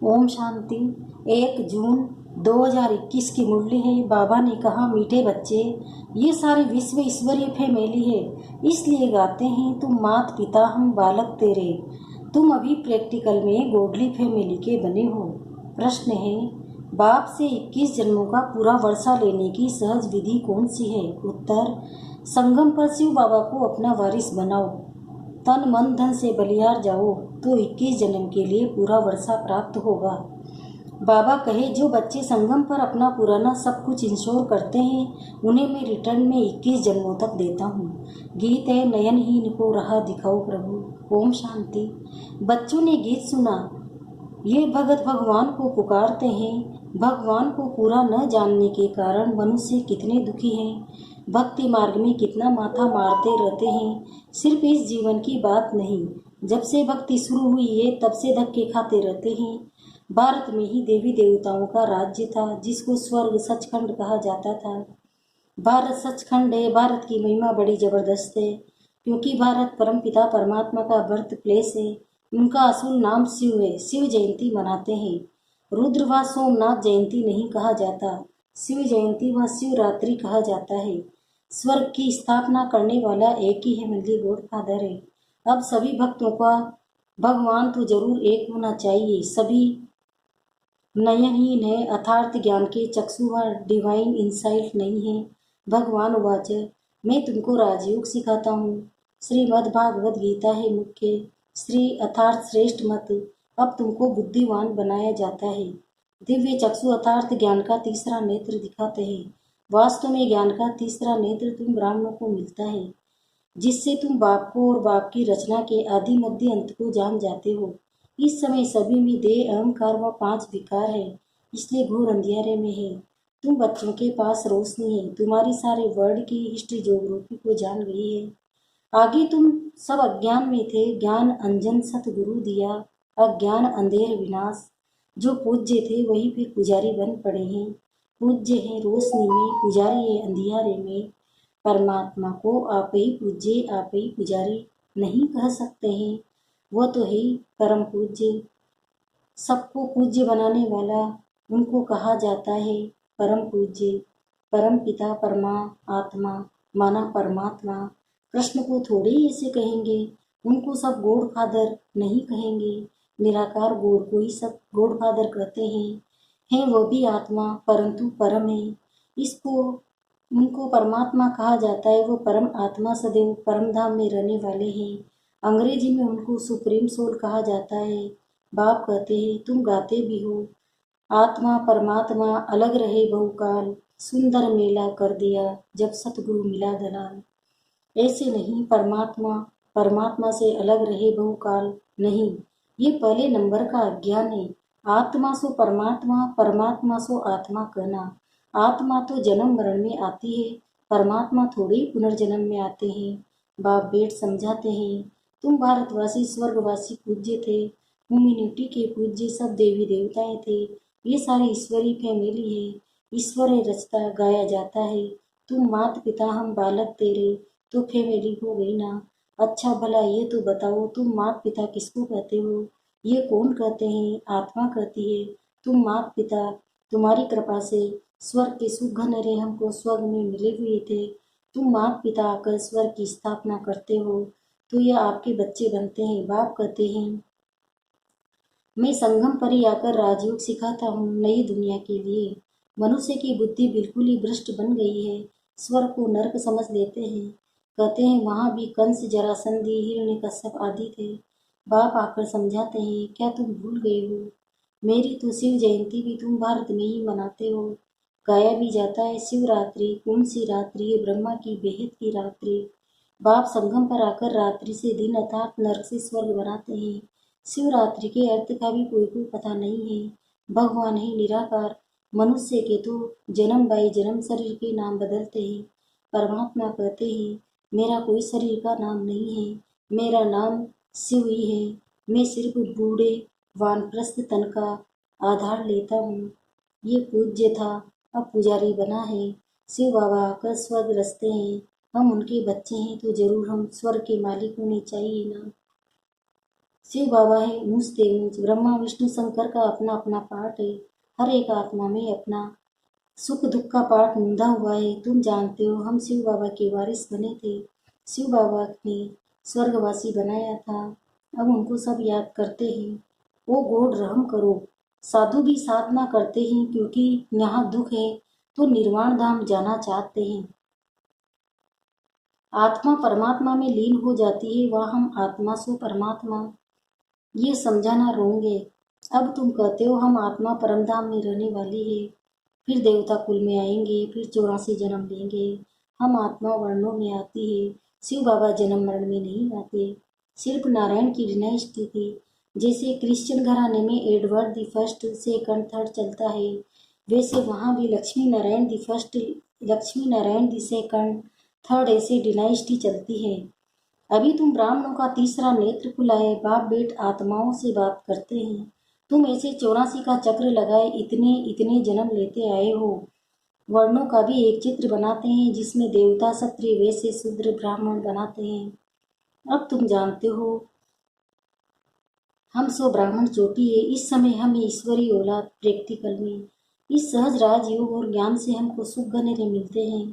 ओम शांति। 1 जून 2021 की मुरली है। बाबा ने कहा, मीठे बच्चे, ये सारे विश्व ईश्वरीय फैमिली है, इसलिए गाते हैं तुम मात पिता हम बालक तेरे। तुम अभी प्रैक्टिकल में गोडली फैमिली के बने हो। प्रश्न है, बाप से 21 जन्मों का पूरा वर्षा लेने की सहज विधि कौन सी है? उत्तर, संगम पर शिव बाबा को अपना वारिस बनाओ, तन मन धन से बलिहार जाओ तो 21 जन्म के लिए पूरा वर्षा प्राप्त होगा। बाबा कहे, जो बच्चे संगम पर अपना पुराना सब कुछ इंश्योर करते हैं, उन्हें मैं रिटर्न में 21 जन्मों तक देता हूँ। गीत है, नयनहीन को राह दिखाओ प्रभु। ओम शांति। बच्चों ने गीत सुना। ये भगत भगवान को पुकारते हैं। भगवान को पूरा न जानने के कारण मनुष्य कितने दुखी हैं। भक्ति मार्ग में कितना माथा मारते रहते हैं। सिर्फ इस जीवन की बात नहीं, जब से भक्ति शुरू हुई है तब से धक्के खाते रहते हैं। भारत में ही देवी देवताओं का राज्य था, जिसको स्वर्ग सचखंड कहा जाता था। भारत सचखंड है। भारत की महिमा बड़ी जबरदस्त है, क्योंकि भारत परमपिता परमात्मा का बर्थ प्लेस है। उनका असुल नाम शिव है। शिव जयंती मनाते हैं। रुद्र व सोमनाथ जयंती नहीं कहा जाता, शिव जयंती व शिवरात्रि कहा जाता है। स्वर्ग की स्थापना करने वाला एक ही हेमंली गॉड फादर है। अब सभी भक्तों का भगवान तो जरूर एक होना चाहिए। सभी नयनहीन है, अर्थात ज्ञान के चक्षु व डिवाइन इंसाइट नहीं है। भगवान उवाच, मैं तुमको राजयोग सिखाता हूँ। श्रीमद् भागवत गीता है मुख्य श्री अर्थात श्रेष्ठ मत। अब तुमको बुद्धिमान बनाया जाता है। दिव्य चक्षु अर्थात ज्ञान का तीसरा नेत्र दिखाते हैं। वास्तव में ज्ञान का तीसरा नेत्र तुम ब्राह्मणों को मिलता है, जिससे तुम बाप को और बाप की रचना के आदि मध्य अंत को जान जाते हो। इस समय सभी में देह, अहंकार व 5 विकार है, इसलिए घोर अंधियारे में है। तुम बच्चों के पास रोशनी है। तुम्हारी सारे वर्ल्ड की हिस्ट्री ज्योग्राफी को जान गई है। आगे तुम सब अज्ञान में थे, ज्ञान अंजन सतगुरु दिया, अज्ञान अंधेर विनाश। जो पूज्य थे वही फिर पुजारी बन पड़े हैं। पूज्य है रोशनी में, पुजारी है अंधियारे में। परमात्मा को आप ही पूज्य, आप ही पुजारी नहीं कह सकते हैं। वह तो है परम पूज्य, सबको पूज्य बनाने वाला। उनको कहा जाता है परम पूज्य। परम पिता परमा आत्मा माना परमात्मा। कृष्ण को थोड़े ही ऐसे कहेंगे, उनको सब गॉड फादर नहीं कहेंगे। निराकार गॉड को ही सब गॉड फादर कहते हैं वो भी आत्मा परंतु परम है। इसको उनको परमात्मा कहा जाता है। वो परम आत्मा सदैव परम धाम में रहने वाले हैं। अंग्रेजी में उनको सुप्रीम सोल कहा जाता है। बाप कहते हैं, तुम गाते भी हो, आत्मा परमात्मा अलग रहे बहुकाल, सुंदर मेला कर दिया जब सतगुरु मिला दलाल। ऐसे नहीं, परमात्मा परमात्मा से अलग रहे बहुकाल नहीं, ये पहले नंबर का अज्ञान है। आत्मा सो परमात्मा, परमात्मा सो आत्मा कहना। आत्मा तो जन्म मरण में आती है, परमात्मा थोड़ी पुनर्जन्म में आते हैं। बाप बेट समझाते हैं, तुम भारतवासी स्वर्गवासी पूज्य थे, ह्यूमैनिटी के पूज्य सब देवी देवताएं थे। ये सारे ईश्वरी फैमिली है, ईश्वर है रचता गाया जाता है। तुम मात पिता हम बालक तेरे, तो फैमिली हो गई ना। अच्छा भला ये तो बताओ, तुम मात पिता किसको कहते हो? ये कौन कहते हैं? आत्मा कहती है। तुम मात पिता, तुम्हारी कृपा से स्वर्ग के सुख घनेरे हमको स्वर्ग में मिले हुए थे। तुम मात पिता आकर स्वर्ग की स्थापना करते हो, तो ये आपके बच्चे बनते हैं। बाप कहते हैं, मैं संगम पर ही आकर राजयोग सिखाता हूँ नई दुनिया के लिए। मनुष्य की बुद्धि बिल्कुल ही भ्रष्ट बन गई है, स्वर्ग को नर्क समझ लेते हैं। कहते हैं वहाँ भी कंस, जरासंधी, हिरण्यकश्यप आदि थे। बाप आकर समझाते हैं, क्या तुम भूल गए हो? मेरी तो शिव जयंती भी तुम भारत में ही मनाते हो। गाया भी जाता है शिवरात्रि कौन सी रात्रि, ये ब्रह्मा की बेहद की रात्रि। बाप संगम पर आकर रात्रि से दिन अर्थात नरक से स्वर्ग बनाते हैं। शिवरात्रि के अर्थ का भी कोई को पता नहीं है। भगवान ही निराकार, मनुष्य के तो जन्म बाई जन्म शरीर के नाम बदलते हैं। परमात्मा कहते हैं, मेरा कोई शरीर का नाम नहीं है, मेरा नाम शिव ही है। मैं सिर्फ बूढ़े वानप्रस्थ तन का आधार लेता हूँ। ये पूज्य था, अब पुजारी बना है। शिव बाबा आकर स्वर्ग रचते हैं। हम उनके बच्चे हैं तो जरूर हम स्वर्ग के मालिक होने चाहिए ना। शिव बाबा है ऊंच ते ऊंच, ब्रह्मा विष्णु शंकर का अपना अपना पाठ है। हर एक आत्मा में अपना सुख दुख का पाठ मूंदा हुआ है। तुम जानते हो हम शिव बाबा के वारिस बने थे। शिव बाबा ने स्वर्गवासी बनाया था, अब उनको सब याद करते हैं। वो गॉड रहम करो। साधु भी साधना करते हैं क्योंकि यहाँ दुख है तो निर्वाण धाम जाना चाहते हैं। आत्मा परमात्मा में लीन हो जाती है, वह हम आत्मा सो परमात्मा। ये समझाना रोंग है। अब तुम कहते हो हम आत्मा परमधाम में रहने वाली है, फिर देवता कुल में आएंगे, फिर 84 जन्म लेंगे। हम आत्मा वर्णों में आती है, शिव बाबा जन्म मरण में नहीं आते। सिर्फ नारायण की डिनाइस्टी थी। जैसे क्रिश्चियन घराने में Edward the first second third चलता है, वैसे वहाँ भी Lakshmi Narayan the first, Lakshmi Narayan the second third ऐसे डिनाइस्टी चलती है। अभी तुम ब्राह्मणों का तीसरा नेत्र खुला है, बाप बेट आत्माओं से बात करते हैं। तुम ऐसे 84 का चक्र लगाए इतने इतने जन्म लेते आए हो। वर्णों का भी एक चित्र बनाते हैं जिसमें देवता क्षत्रिय वैश्य शूद्र ब्राह्मण बनाते हैं। अब तुम जानते हो हम सो ब्राह्मण चोटी है। इस समय हम ईश्वरी औलाद प्रैक्टिकल में इस सहज राजयोग और ज्ञान से हमको सुख घनेरे मिलते हैं।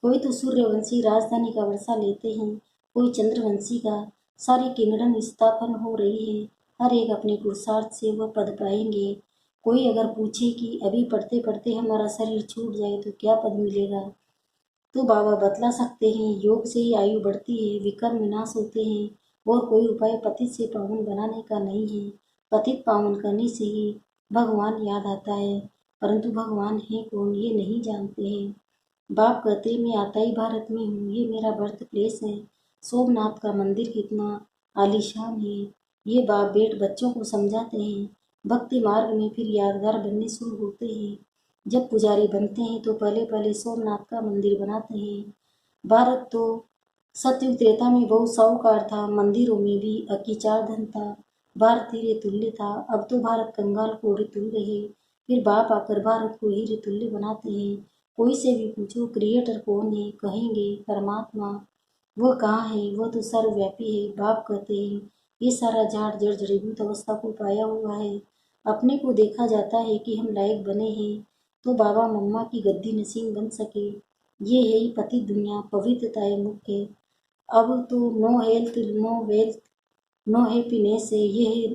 कोई तो सूर्यवंशी राजधानी का वर्षा लेते हैं, कोई चंद्रवंशी का। सारी किंगडम स्थापन हो रही है, हर एक अपने पुरुषार्थ से वह पद पाएंगे। कोई अगर पूछे कि अभी पढ़ते पढ़ते हमारा शरीर छूट जाए तो क्या पद मिलेगा, तो बाबा बतला सकते हैं योग से ही आयु बढ़ती है, विकर्म विनाश होते हैं और कोई उपाय पतित से पावन बनाने का नहीं है। पतित पावन करने से ही भगवान याद आता है, परंतु भगवान है कौन ये नहीं जानते हैं। बाप कहते मैं आताई भारत में हूँ, ये मेरा बर्थ प्लेस है। सोमनाथ का मंदिर कितना आलीशान है, ये बाप बेट बच्चों को समझाते हैं। भक्ति मार्ग में फिर यादगार बनने शुरू होते हैं। जब पुजारी बनते हैं तो पहले पहले सोमनाथ का मंदिर बनाते हैं। भारत तो सतयुग त्रेता में बहुत साहूकार था, मंदिरों में भी अकीचार धन था, भारत हीरे तुल्य था। अब तो भारत कंगाल कोड़े तुल्य है। फिर बाप आकर भारत को हीरे तुल्य बनाते हैं। कोई से भी पूछो क्रिएटर कौन है, कहेंगे परमात्मा। वह कहाँ है, वह तो सर्वव्यापी है। बाप कहते हैं ये सारा झाड़ जड़ जड़ीभूत अवस्था को पाया हुआ है। अपने को देखा जाता है कि हम लायक बने हैं तो बाबा मम्मा की गद्दी नसीब बन सके। ये है ही पति दुनिया, पवित्रता है मुख्य। अब तो no health no wealth no happiness है, ये है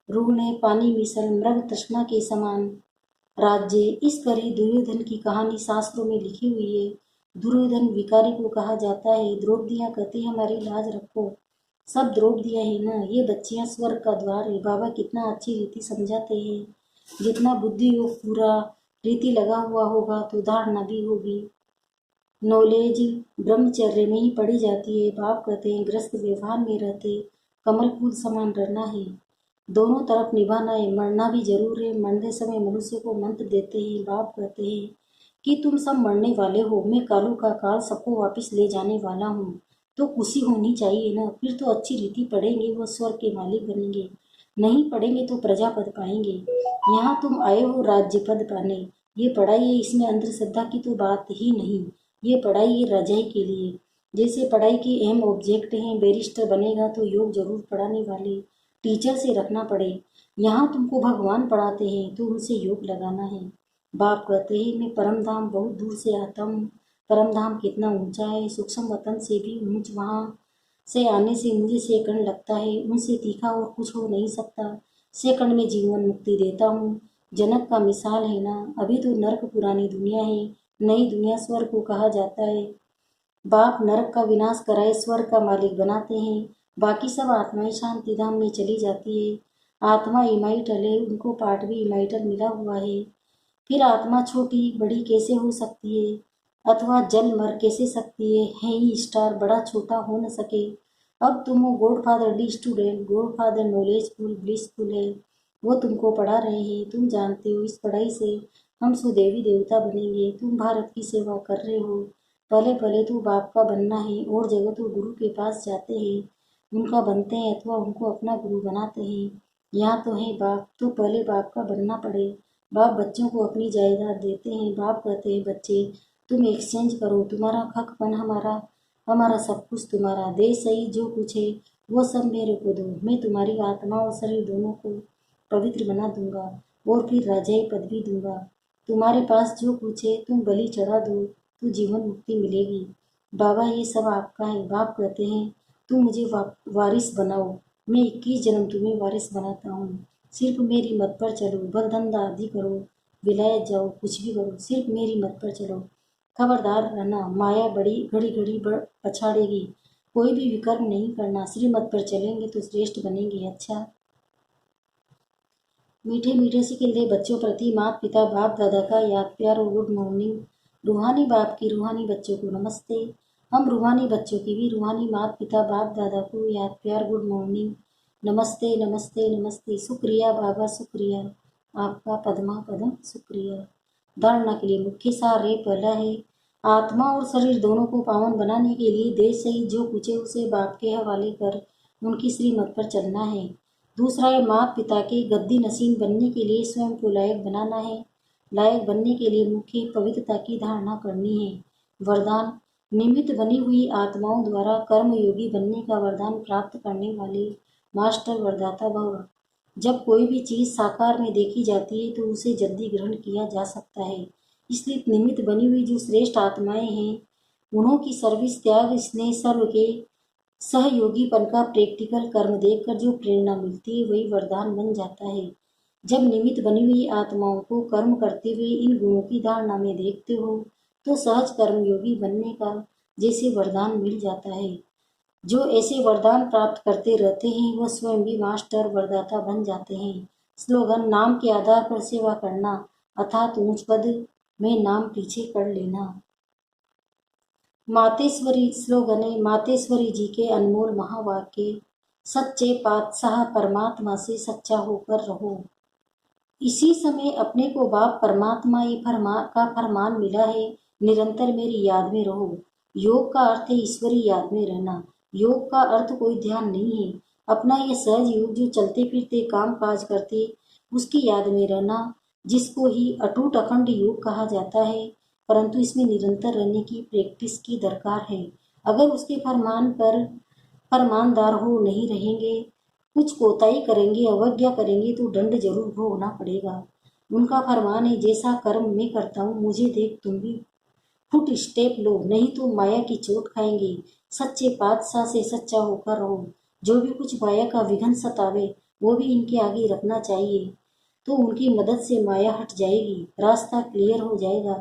ऋण है पानी मिसल मृग तृष्णा के समान राज्य। इस पर ही दुर्योधन की कहानी शास्त्रों में लिखी हुई है। दुर्योधन विकारी को कहा जाता है। द्रौपदियाँ कहती हमारी लाज रखो। सब द्रौपदियाँ है ना, ये बच्चियाँ स्वर्ग का द्वार है। बाबा कितना अच्छी रीति समझाते हैं। जितना बुद्धि योग पूरा रीति लगा हुआ होगा तो धारणा भी होगी। नॉलेज ब्रह्मचर्य में ही पढ़ी जाती है। बाप कहते हैं ग्रस्त व्यवहार में रहते कमल फूल समान रहना है, दोनों तरफ निभाना है, मरना भी जरूर है। मरने समय मनुष्य को मंत्र देते हैं। बाप कहते हैं कि तुम सब मरने वाले हो, मैं कालू का काल सबको वापस ले जाने वाला हूँ। तो खुशी होनी चाहिए ना, फिर तो अच्छी रीति पढ़ेंगे वो स्वर्ग के मालिक बनेंगे, नहीं पढ़ेंगे तो प्रजापद पाएंगे। यहाँ तुम आए हो राज्य पद पाने, ये पढ़ाई है, इसमें अंधश्रद्धा की तो बात ही नहीं। ये पढ़ाई है रजाई के लिए। जैसे पढ़ाई की अहम ऑब्जेक्ट हैं, बैरिस्टर बनेगा तो योग जरूर पढ़ाने वाले टीचर से रखना पड़े। यहाँ तुमको भगवान पढ़ाते हैं तो उनसे योग लगाना है। बाप कहते हैं मैं परम धाम बहुत दूर से आता हूँ। परम धाम कितना ऊंचा है, सूक्ष्म वतन से भी ऊंच। वहाँ से आने से मुझे सेकंड लगता है, उनसे तीखा और कुछ हो नहीं सकता। सेकंड में जीवन मुक्ति देता हूँ। जनक का मिसाल है ना। अभी तो नर्क पुरानी दुनिया है, नई दुनिया स्वर्ग को कहा जाता है। बाप नरक का विनाश कराए स्वर्ग का मालिक बनाते हैं। बाकी सब आत्माएं शांति धाम में चली जाती है। आत्मा इमाइटल है, उनको पार्ट भी इमाइटल मिला हुआ है। फिर आत्मा छोटी बड़ी कैसे हो सकती है, अथवा जल मर कैसे सकती है ही स्टार बड़ा छोटा हो न सके। अब तुम हो God father dear student, God father knowledgeful blissful है, वो तुमको पढ़ा रहे हैं। तुम जानते हो इस पढ़ाई से हम सुदेवी देवता बनेंगे। तुम भारत की सेवा कर रहे हो। पहले पहले तो बाप का बनना है और जगह तो गुरु के पास जाते हैं, उनका बनते हैं अथवा उनको अपना गुरु बनाते हैं। यहाँ तो है बाप, तो पहले बाप का बनना पड़े। बाप बच्चों को अपनी जायदाद देते हैं। बाप कहते हैं बच्चे तुम एक्सचेंज करो, तुम्हारा हकपन हमारा, हमारा सब कुछ तुम्हारा। दे सही जो कुछ है वो सब मेरे को दो। मैं तुम्हारी आत्मा और शरीर दोनों को पवित्र बना दूंगा और फिर राजाई पदवी दूंगा। तुम्हारे पास जो कुछ है तुम बलि चढ़ा दो तो जीवन मुक्ति मिलेगी। बाबा ये सब आपका है। बाप कहते हैं तुम मुझे वारिस बनाओ। मैं 21 जन्म तुम्हें वारिस बनाता हूँ। सिर्फ मेरी मत पर चलो, बल धंधा आदि करो, विलायत जाओ, कुछ भी करो, सिर्फ मेरी मत पर चलो। खबरदार रहना, माया बड़ी घड़ी घड़ी पछाड़ेगी। कोई भी विकर्म नहीं करना, श्रीमत पर चलेंगे तो श्रेष्ठ बनेंगे। अच्छा, मीठे मीठे से खिलते बच्चों प्रति माता पिता बाप दादा का याद प्यार और गुड मॉर्निंग। रूहानी बाप की रूहानी बच्चों को नमस्ते। हम रूहानी बच्चों की भी रूहानी माता पिता बाप दादा को याद प्यार गुड मॉर्निंग। नमस्ते नमस्ते नमस्ते। शुक्रिया बाबा, शुक्रिया आपका पद्मा पदम, शुक्रिया। धारणा के लिए मुख्य सार है। पहला है आत्मा और शरीर दोनों को पावन बनाने के लिए देश सहित जो कुछ है उसे बाप के हवाले कर उनकी श्रीमत पर चलना है। दूसरा है माता पिता के गद्दी नसीन बनने के लिए स्वयं को लायक बनाना है। लायक बनने के लिए मुख्य पवित्रता की धारणा करनी है। वरदान, निमित्त बनी हुई आत्माओं द्वारा कर्म योगी बनने का वरदान प्राप्त करने वाले मास्टर वरदाता भव। जब कोई भी चीज साकार में देखी जाती है तो उसे जल्दी ग्रहण किया जा सकता है। इसलिए निमित्त बनी हुई जो श्रेष्ठ आत्माएं हैं उन्हों की सर्विस, त्याग, स्नेह, सर्व के सहयोगीपन का प्रैक्टिकल कर्म देखकर जो प्रेरणा मिलती है वही वरदान बन जाता है। जब निमित्त बनी हुई आत्माओं को कर्म करते हुए इन गुणों की धारणा में देखते हो तो सहज कर्मयोगी बनने का जैसे वरदान मिल जाता है। जो ऐसे वरदान प्राप्त करते रहते हैं वह स्वयं भी मास्टर वरदाता बन जाते हैं। स्लोगन, नाम के आधार पर सेवा करना अर्थात ऊंच पद में नाम पीछे कर लेना। मातेश्वरी स्लोगन है। मातेश्वरी जी के अनमोल महावाक्य, सच्चे पातशाह परमात्मा से सच्चा होकर रहो। इसी समय अपने को बाप परमात्मा का फरमान मिला है, निरंतर मेरी याद में रहो। योग का अर्थ है ईश्वरी याद में रहना। योग का अर्थ कोई ध्यान नहीं है। अपना यह सहज योग जो चलते फिरते काम काज करते उसकी याद में रहना, जिसको ही अटूट अखंड योग कहा जाता है। परंतु इसमें निरंतर रहने की प्रैक्टिस की दरकार है। अगर उसके फरमान पर फरमानदार हो नहीं रहेंगे, कुछ कोताही करेंगे, अवज्ञा करेंगे तो दंड जरूर भोगना पड़ेगा। उनका फरमान है जैसा कर्म मैं करता हूँ मुझे देख तुम भी फुट स्टेप लो, नहीं तो माया की चोट खाएंगे। सच्चे पातशाह से सच्चा होकर रहो। जो भी कुछ माया का विघन सतावे वो भी इनके आगे रखना चाहिए तो उनकी मदद से माया हट जाएगी, रास्ता क्लियर हो जाएगा।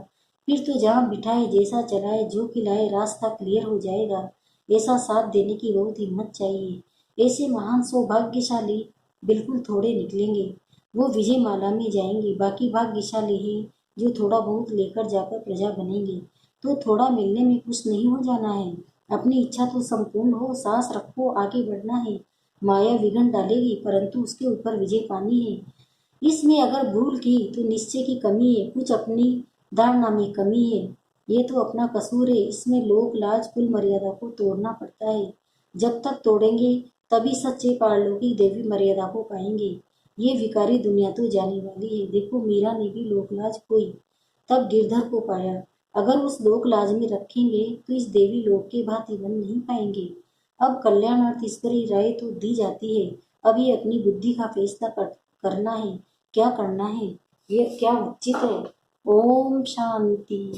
फिर तो जहाँ बिठाए, जैसा चलाए, जो खिलाए, रास्ता क्लियर हो जाएगा। ऐसा साथ देने की बहुत हिम्मत चाहिए। ऐसे महान सौभाग्यशाली बिल्कुल थोड़े निकलेंगे, वो विजय माला में जाएंगे। बाकी भाग्यशाली है जो थोड़ा बहुत लेकर जाकर प्रजा बनेंगे। तो थोड़ा मिलने में कुछ नहीं हो जाना है। अपनी इच्छा तो संपूर्ण हो, सांस रखो, आगे बढ़ना है। माया विघन डालेगी परंतु उसके ऊपर विजय पानी है। इसमें अगर भूल की तो निश्चय की कमी है, कुछ अपनी धारणा में कमी है। ये तो अपना कसूर है। इसमें लोक लाज कुल मर्यादा को तोड़ना पड़ता है। जब तक तोड़ेंगे तभी सच्चे पारलौकिक देवी मर्यादा को पाएंगे। ये विकारी दुनिया तो जाने वाली है। देखो मीरा ने भी लोक लाज खोई तब गिरधर को पाया। अगर उस लोक लाज में रखेंगे तो इस देवी लोक के भांति बन नहीं पाएंगे। अब कल्याण अर्थ ईश्वरी राय तो दी जाती है। अब ये अपनी बुद्धि का फैसला करना है, क्या करना है, ये क्या उचित है। ओम शांति।